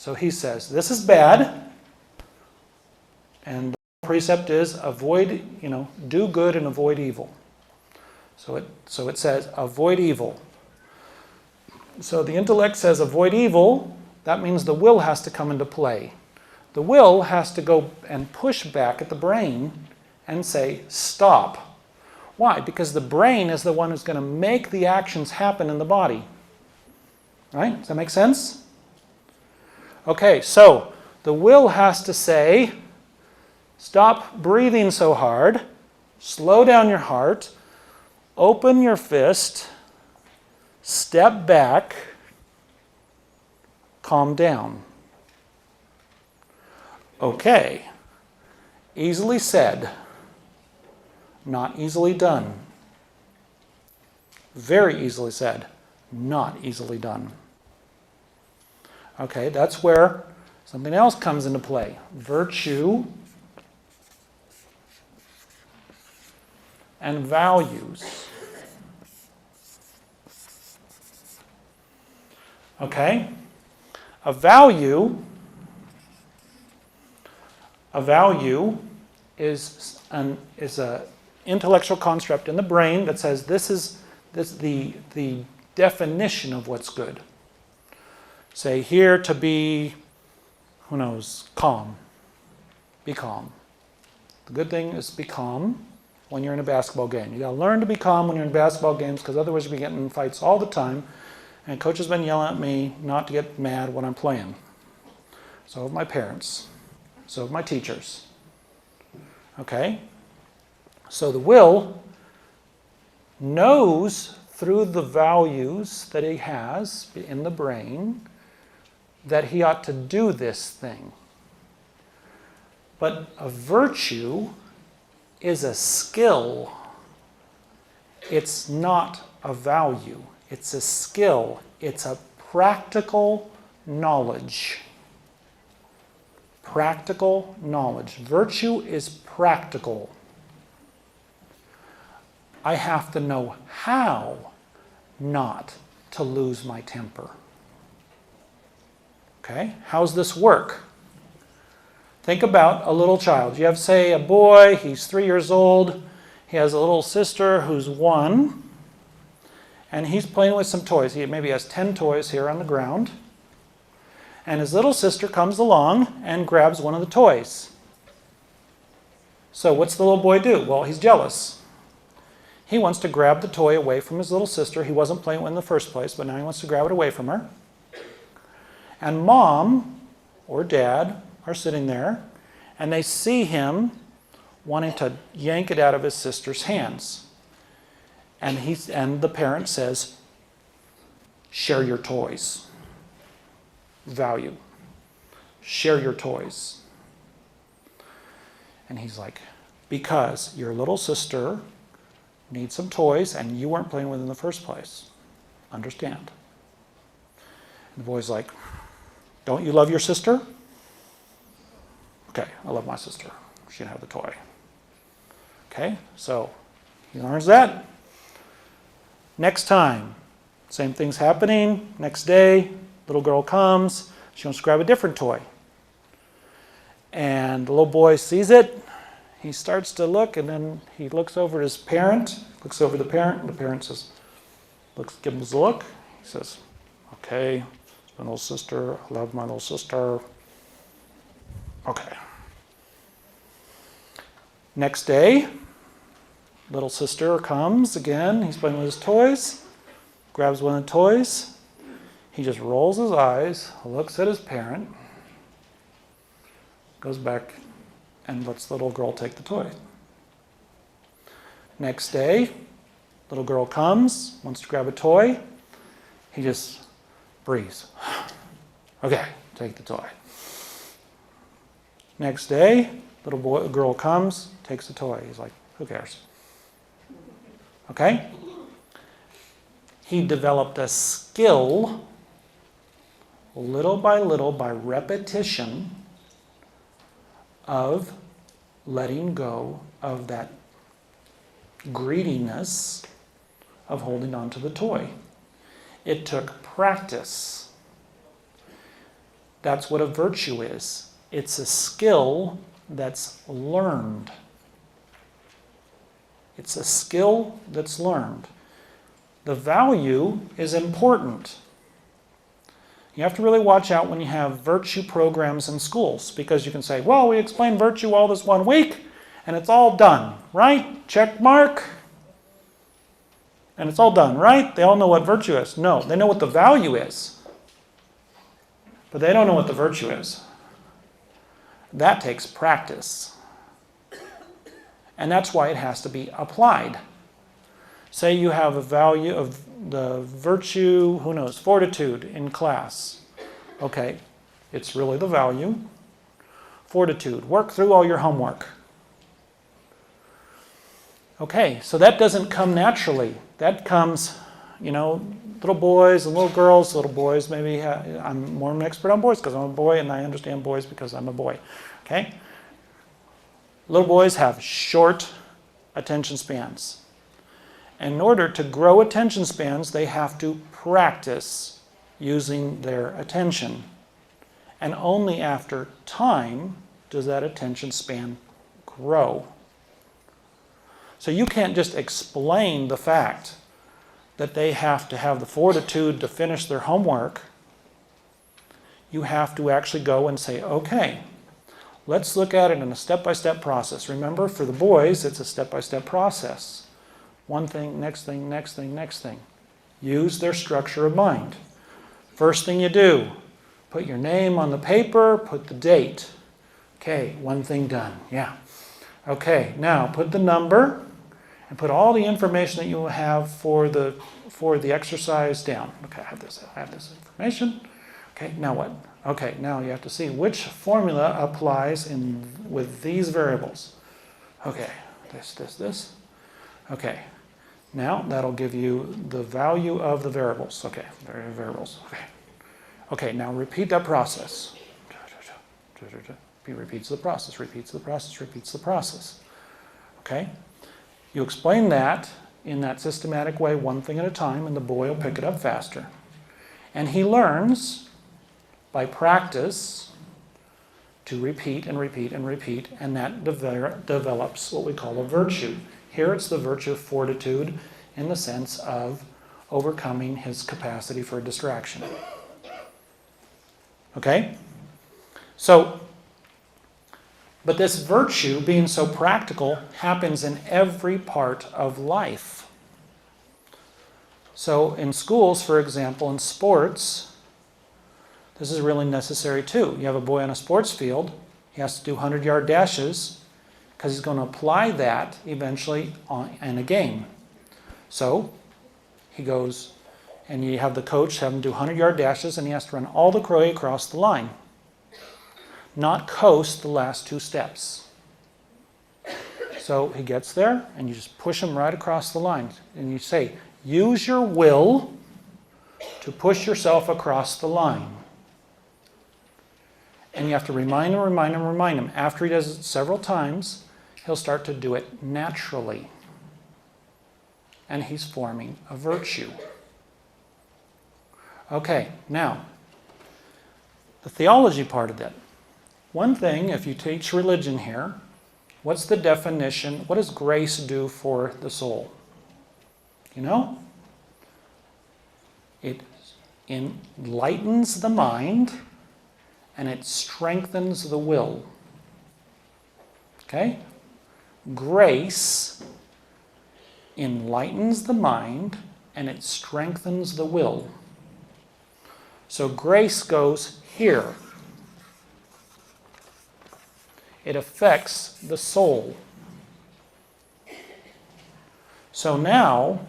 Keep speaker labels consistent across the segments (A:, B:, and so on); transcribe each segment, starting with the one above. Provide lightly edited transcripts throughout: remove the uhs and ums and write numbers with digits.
A: So he says, this is bad. And the precept is avoid, do good and avoid evil. So it says avoid evil. So the intellect says avoid evil. That means the will has to come into play. The will has to go and push back at the brain and say, stop. Why? Because the brain is the one who's going to make the actions happen in the body. Right? Does that make sense? Okay, so the will has to say, stop breathing so hard, slow down your heart, open your fist, step back, calm down. Okay, easily said, not easily done. Very easily said, not easily done. Okay, that's where something else comes into play. Virtue and values. Okay? A value is an intellectual construct in the brain that says this is the definition of what's good. Say here to be, who knows, calm. Be calm. The good thing is be calm when you're in a basketball game. You gotta learn to be calm when you're in basketball games, because otherwise you'll be getting in fights all the time. And coach has been yelling at me not to get mad when I'm playing. So have my parents. So have my teachers. Okay? So the will knows through the values that he has in the brain that he ought to do this thing. But a virtue is a skill. It's not a value. It's a skill. It's a practical knowledge. Practical knowledge. Virtue is practical. I have to know how not to lose my temper. Okay? How's this work? Think about a little child. You have, say, a boy, he's 3 years old. He has a little sister who's 1. And he's playing with some toys. He maybe has 10 toys here on the ground. And his little sister comes along and grabs one of the toys. So what's the little boy do? Well, he's jealous. He wants to grab the toy away from his little sister. He wasn't playing with it in the first place, but now he wants to grab it away from her. And mom or dad are sitting there, and they see him wanting to yank it out of his sister's hands. And the parent says, share your toys. Value. Share your toys. And he's like, because your little sister needs some toys and you weren't playing with them in the first place. Understand? And the boy's like, don't you love your sister? Okay, I love my sister. She can have the toy. Okay, so he learns that. Next time, same thing's happening. Next day, little girl comes. She wants to grab a different toy. And the little boy sees it. He starts to look, and then he looks over at his parent, looks over the parent, and the parent says, gives him a look. He says, okay, it's my little sister. I love my little sister. Okay. Next day, little sister comes again. He's playing with his toys, grabs one of the toys. He just rolls his eyes, looks at his parent, goes back and lets the little girl take the toy. Next day, little girl comes, wants to grab a toy. He just breathes. Okay, take the toy. Next day, girl comes, takes the toy. He's like, who cares? Okay? He developed a skill, little by repetition, of letting go of that greediness of holding on to the toy. It took practice. That's what a virtue is. It's a skill that's learned. It's a skill that's learned. The value is important. You have to really watch out when you have virtue programs in schools, because you can say, well, we explained virtue all this 1 week, and it's all done, right? Check mark. And it's all done, right? They all know what virtue is. No, they know what the value is, but they don't know what the virtue is. That takes practice. And that's why it has to be applied. Say you have a value of the virtue, who knows, fortitude in class. Okay, it's really the value. Fortitude, work through all your homework. Okay, so that doesn't come naturally. That comes, little boys and little girls, little boys, maybe I'm more of an expert on boys because I'm a boy and I understand boys because I'm a boy. Okay? Little boys have short attention spans. And in order to grow attention spans, they have to practice using their attention. And only after time does that attention span grow. So you can't just explain the fact that they have to have the fortitude to finish their homework. You have to actually go and say, okay, let's look at it in a step-by-step process. Remember, for the boys, it's a step-by-step process. One thing, next thing, next thing, next thing. Use their structure of mind. First thing you do, put your name on the paper, put the date. Okay, one thing done, yeah. Okay, now put the number and put all the information that you have for the exercise down. Okay, I have this information. Okay, now what? Okay, now you have to see which formula applies with these variables. Okay, this. Okay, now that'll give you the value of the variables. Okay, variables. Okay. Okay, now repeat that process. He repeats the process, repeats the process, repeats the process. Okay? You explain that in that systematic way, one thing at a time, and the boy will pick it up faster. And he learns by practice to repeat and repeat and repeat, and that develops what we call a virtue. Here it's the virtue of fortitude in the sense of overcoming his capacity for distraction. Okay? So, but this virtue, being so practical, happens in every part of life. So in schools, for example, in sports, this is really necessary too. You have a boy on a sports field, he has to do 100-yard dashes because he's going to apply that eventually in a game. So he goes, and you have the coach have him do 100-yard dashes, and he has to run all the way across the line. Not coast the last 2 steps. So he gets there, and you just push him right across the line. And you say, use your will to push yourself across the line. And you have to remind him, remind him, remind him. After he does it several times, he'll start to do it naturally. And he's forming a virtue. Okay, now, the theology part of it. One thing, if you teach religion here, what's the definition? What does grace do for the soul? You know? It enlightens the mind and it strengthens the will. Okay? Grace enlightens the mind and it strengthens the will. So grace goes here. It affects the soul. So now,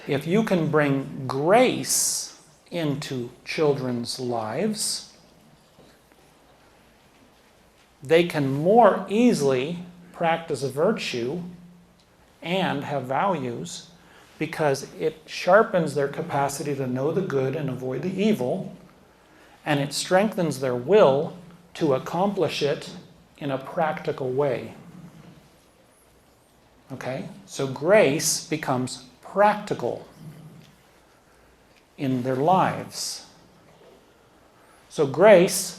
A: if you can bring grace into children's lives, they can more easily practice a virtue and have values because it sharpens their capacity to know the good and avoid the evil, and it strengthens their will to accomplish it in a practical way. Okay? So grace becomes practical in their lives. So grace,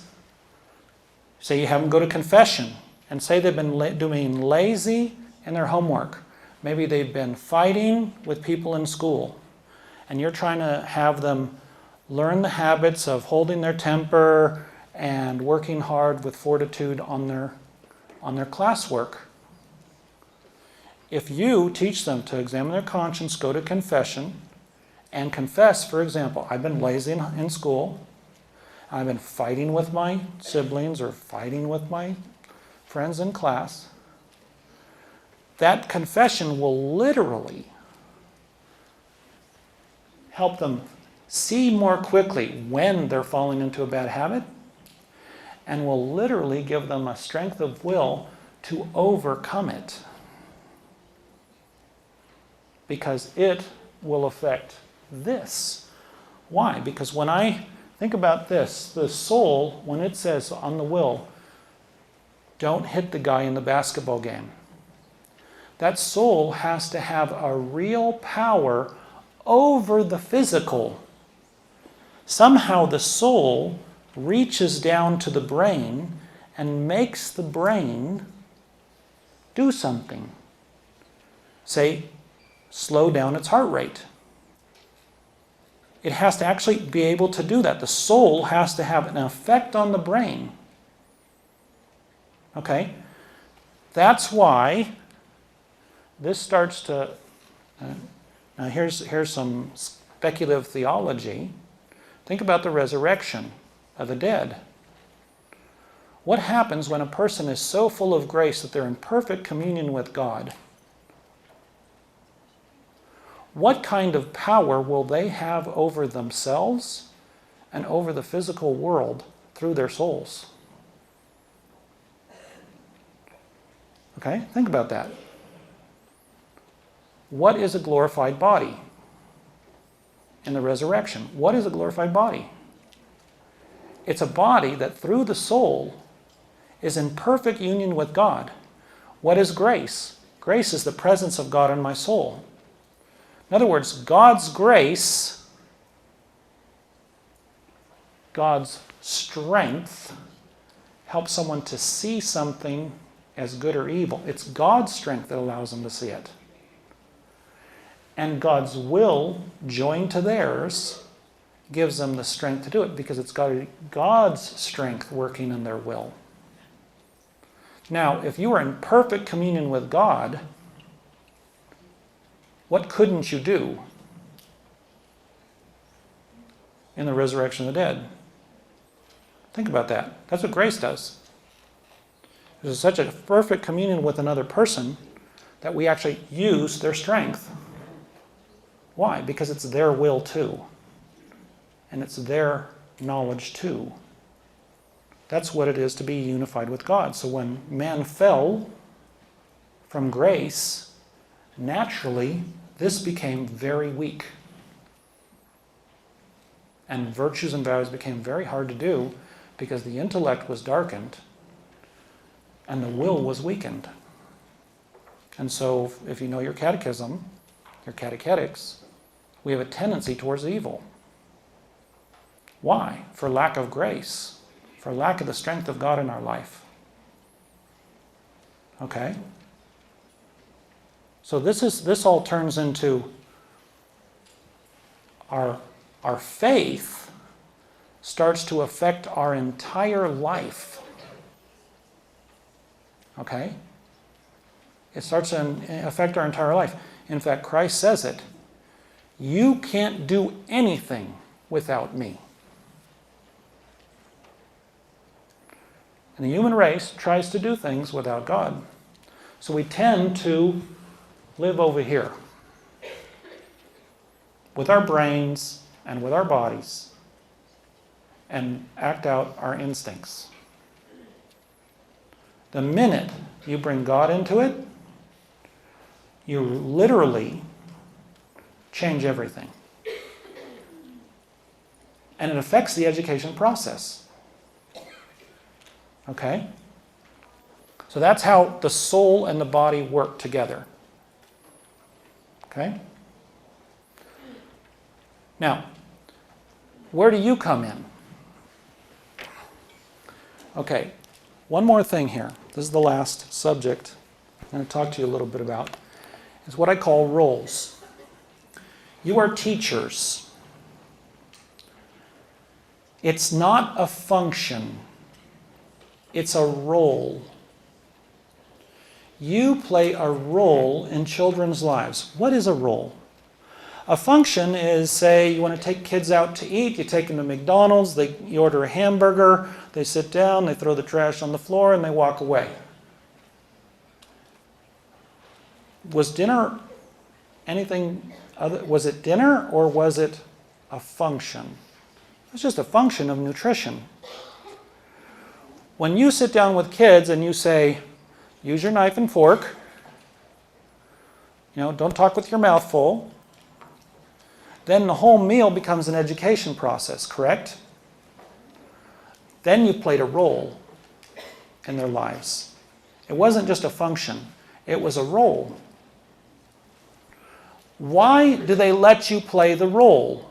A: say you have them go to confession, and say they've been doing lazy in their homework. Maybe they've been fighting with people in school, and you're trying to have them learn the habits of holding their temper and working hard with fortitude on their classwork. If you teach them to examine their conscience, go to confession, and confess, for example, I've been lazy in school, I've been fighting with my siblings or fighting with my friends in class, that confession will literally help them see more quickly when they're falling into a bad habit, and will literally give them a strength of will to overcome it. Because it will affect this. Why? Because when I think about this, the soul, when it says on the will, don't hit the guy in the basketball game, that soul has to have a real power over the physical. Somehow the soul reaches down to the brain and makes the brain do something. Say, slow down its heart rate. It has to actually be able to do that. The soul has to have an effect on the brain. Okay? That's why this starts to... now here's some speculative theology. Think about the resurrection of the dead. What happens when a person is so full of grace that they're in perfect communion with God? What kind of power will they have over themselves and over the physical world through their souls? Okay, think about that. What is a glorified body in the resurrection? What is a glorified body? It's a body that through the soul is in perfect union with God. What is grace? Grace is the presence of God in my soul. In other words, God's grace, God's strength, helps someone to see something as good or evil. It's God's strength that allows them to see it. And God's will, joined to theirs, gives them the strength to do it, because it's God's strength working in their will. Now, if you are in perfect communion with God, what couldn't you do in the resurrection of the dead? Think about that. That's what grace does. There's such a perfect communion with another person that we actually use their strength. Why? Because it's their will too. And it's their knowledge too. That's what it is to be unified with God. So when man fell from grace, naturally, this became very weak. And virtues and vows became very hard to do because the intellect was darkened and the will was weakened. And so, if you know your catechism, your catechetics, we have a tendency towards evil. Why? For lack of grace, for lack of the strength of God in our life. Okay? So this all turns into our faith starts to affect our entire life. Okay? It starts to affect our entire life. In fact, Christ says it. You can't do anything without me. And the human race tries to do things without God. So we tend to live over here with our brains and with our bodies and act out our instincts. The minute you bring God into it, you literally change everything. And it affects the education process. Okay? So that's how the soul and the body work together. Okay? Now, where do you come in? Okay, one more thing here. This is the last subject I'm going to talk to you a little bit about. Is what I call roles. You are teachers. It's not a function. It's a role. You play a role in children's lives. What is a role? A function is, say, you want to take kids out to eat, you take them to McDonald's, you order a hamburger, they sit down, they throw the trash on the floor, and they walk away. Was dinner anything other? Was it dinner or was it a function? It's just a function of nutrition. When you sit down with kids and you say, use your knife and fork, don't talk with your mouth full, then the whole meal becomes an education process, correct? Then you played a role in their lives. It wasn't just a function, it was a role. Why do they let you play the role?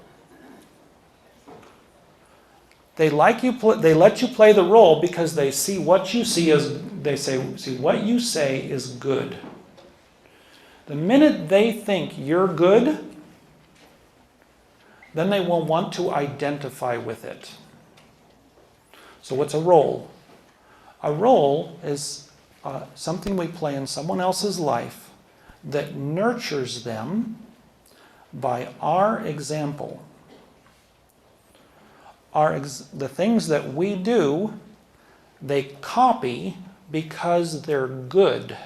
A: They let you play the role because they see what you see as, see what you say is good. The minute they think you're good, then they will want to identify with it. So what's a role? A role is something we play in someone else's life that nurtures them by our example. The things that we do, they copy because they're good.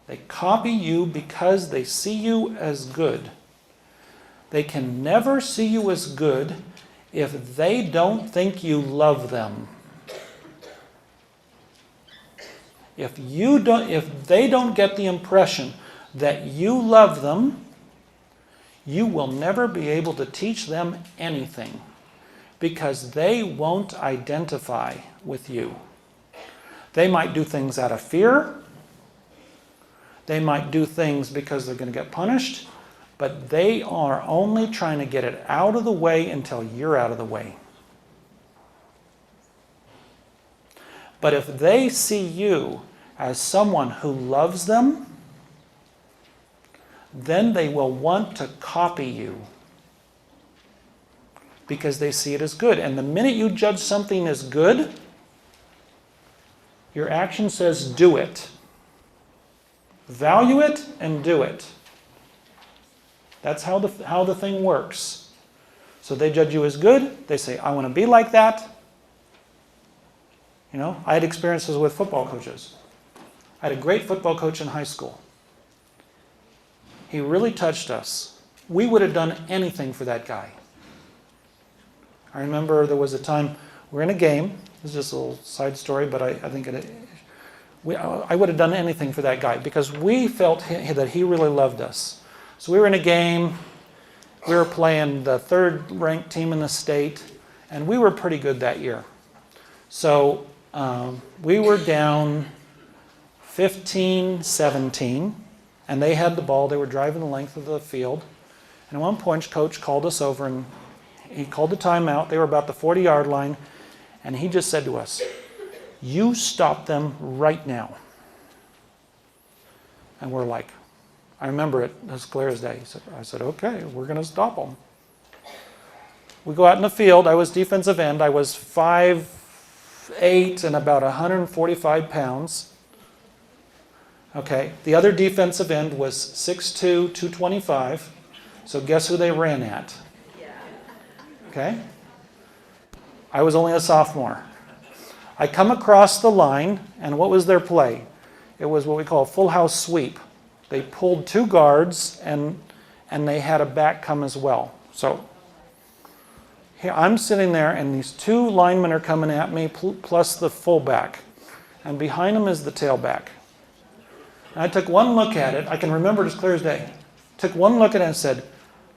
A: They copy you because they see you as good. They can never see you as good if they don't think you love them. If they don't get the impression that you love them, you will never be able to teach them anything because they won't identify with you. They might do things out of fear. They might do things because they're going to get punished. But they are only trying to get it out of the way until you're out of the way. But if they see you as someone who loves them, then they will want to copy you because they see it as good. And the minute you judge something as good, your action says do it. Value it and do it. That's how the thing works. So they judge you as good. They say, I want to be like that. I had experiences with football coaches. I had a great football coach in high school. He really touched us. We would have done anything for that guy. I remember there was a time we were in a game. This is just a little side story, but I think I would have done anything for that guy because we felt that he really loved us. So we were in a game, we were playing the third-ranked team in the state, and we were pretty good that year. So we were down 15-17, and they had the ball. They were driving the length of the field. And at one point, Coach called us over, and he called the timeout. They were about the 40-yard line, and he just said to us, you stop them right now. And we're like, I remember it as clear as day. I said, okay, we're going to stop them. We go out in the field. I was defensive end. I was 5'8" and about 145 pounds. Okay, the other defensive end was 6'2", 225. So guess who they ran at? Okay? I was only a sophomore. I come across the line, and what was their play? It was what we call a full house sweep. They pulled two guards, and they had a back come as well. So here I'm sitting there, and these two linemen are coming at me, plus the fullback. And behind them is the tailback. And I took one look at it. I can remember it as clear as day. Took one look at it and said,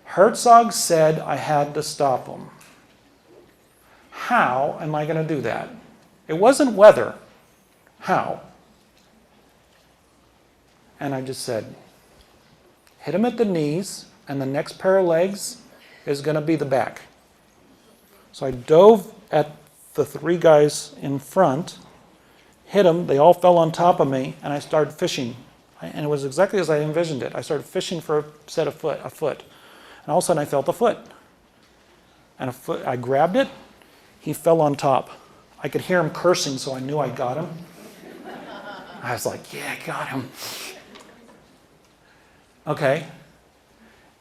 A: Herzog said I had to stop him. How am I going to do that? It wasn't whether. How? And I just said, hit him at the knees, and the next pair of legs is going to be the back. So I dove at the 3 guys in front, hit them, they all fell on top of me, and I started fishing. And it was exactly as I envisioned it. I started fishing for a foot. And all of a sudden I felt a foot. And I grabbed it, he fell on top. I could hear him cursing, so I knew I got him. I was like, yeah, I got him. Okay.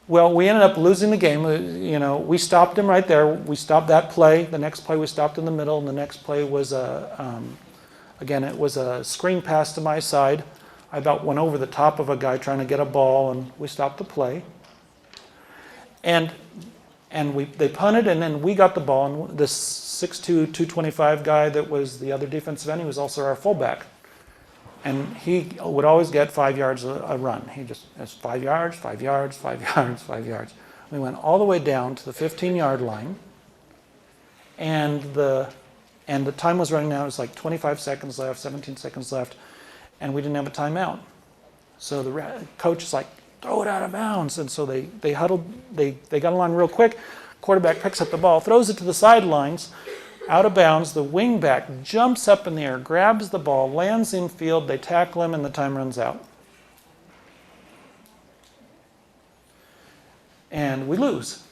A: Well, we ended up losing the game. You know, we stopped him right there. We stopped that play. The next play we stopped in the middle, and the next play was again, it was a screen pass to my side. I about went over the top of a guy trying to get a ball, and we stopped the play. And they punted, and then we got the ball. And this 6'2", 225 guy that was the other defensive end, he was also our fullback. And he would always get 5 yards a run. He just, it's 5 yards, 5 yards, 5 yards, 5 yards. We went all the way down to the 15-yard line, and the time was running out. It was like 25 seconds left, 17 seconds left, and we didn't have a timeout. So the coach is like, throw it out of bounds. And so they huddled, they got a line real quick. Quarterback picks up the ball, throws it to the sidelines, out of bounds. The wingback jumps up in the air, grabs the ball, lands in field, they tackle him, and the time runs out. And we lose.